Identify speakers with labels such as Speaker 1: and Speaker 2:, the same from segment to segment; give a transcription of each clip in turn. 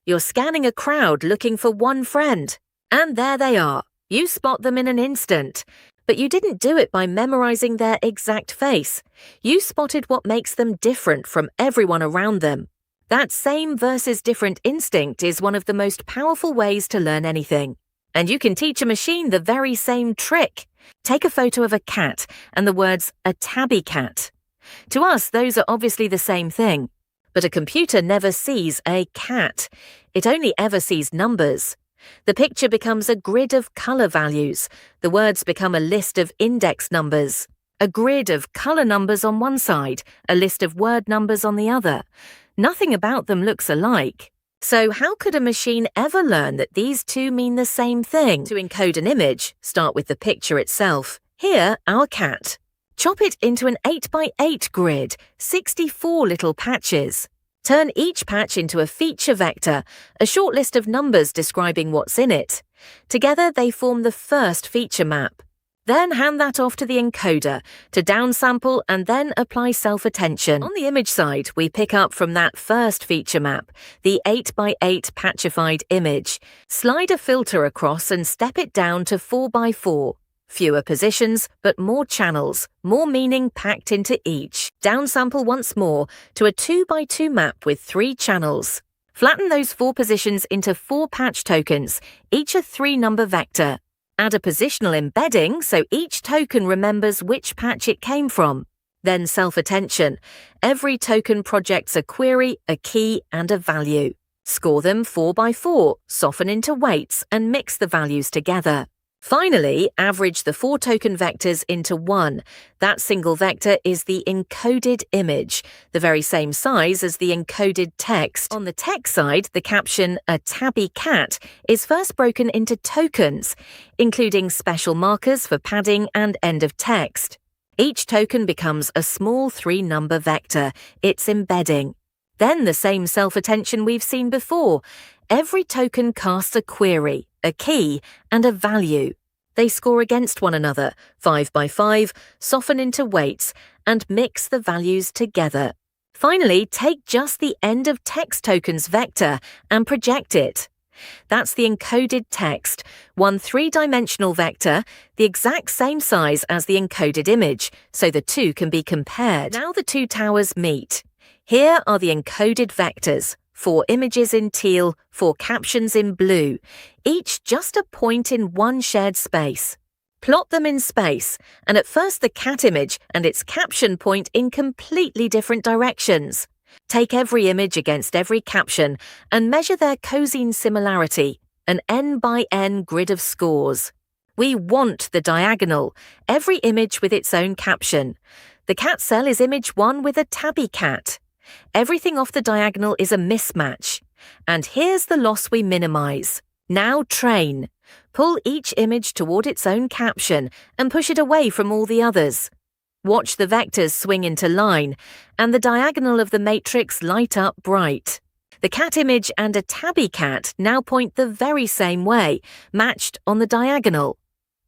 Speaker 1: You're scanning a crowd looking for one friend. And there they are. You spot them in an instant. But you didn't do it by memorizing their exact face. You spotted what makes them different from everyone around them. That same versus different instinct is one of the most powerful ways to learn anything. And you can teach a machine the very same trick. Take a photo of a cat and the words, a tabby cat. To us, those are obviously the same thing. But a computer never sees a cat. It only ever sees numbers. The picture becomes a grid of color values. The words become a list of index numbers. A grid of color numbers on one side, a list of word numbers on the other. Nothing about them looks alike. So how could a machine ever learn that these two mean the same thing? To encode an image, start with the picture itself. Here, our cat. Chop it into an 8x8 grid, 64 little patches. Turn each patch into a feature vector, a short list of numbers describing what's in it. Together, they form the first feature map. Then hand that off to the encoder to downsample and then apply self-attention. On the image side, we pick up from that first feature map, the 8x8 patchified image. Slide a filter across and step it down to 4x4. Fewer positions, but more channels, more meaning packed into each. Downsample once more to a 2x2 map with 3 channels. Flatten those 4 positions into 4 patch tokens, each a 3-number vector. Add a positional embedding so each token remembers which patch it came from. Then self-attention. Every token projects a query, a key, and a value. Score them 4x4, soften into weights, and mix the values together. Finally, average the 4 token vectors into one. That single vector is the encoded image, the very same size as the encoded text. On the text side, the caption, a tabby cat, is first broken into tokens, including special markers for padding and end of text. Each token becomes a small 3-number vector, its embedding. Then the same self-attention we've seen before. Every token casts a query, a key, and a value. They score against one another, 5x5, soften into weights, and mix the values together. Finally, take just the end of text tokens vector and project it. That's the encoded text, one 3-dimensional vector, the exact same size as the encoded image, so the two can be compared. Now the two towers meet. Here are the encoded vectors. 4 images in teal, 4 captions in blue, each just a point in one shared space. Plot them in space, and at first the cat image and its caption point in completely different directions. Take every image against every caption and measure their cosine similarity, an n×n grid of scores. We want the diagonal, every image with its own caption. The cat cell is image 1 with a tabby cat. Everything off the diagonal is a mismatch. And here's the loss we minimize. Now train. Pull each image toward its own caption and push it away from all the others. Watch the vectors swing into line and the diagonal of the matrix light up bright. The cat image and a tabby cat now point the very same way, matched on the diagonal.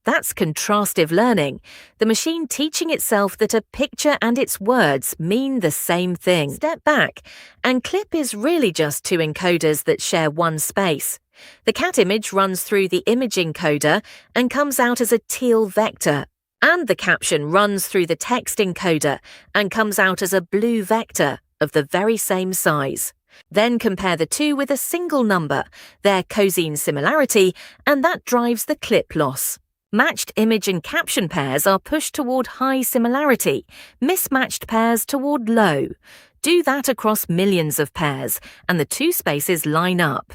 Speaker 1: That's contrastive learning, the machine teaching itself that a picture and its words mean the same thing. Step back, and clip is really just 2 encoders that share one space. The cat image runs through the image encoder and comes out as a teal vector. And the caption runs through the text encoder and comes out as a blue vector of the very same size. Then compare the two with a single number, their cosine similarity, and that drives the clip loss. Matched image and caption pairs are pushed toward high similarity, mismatched pairs toward low. Do that across millions of pairs, and the 2 spaces line up.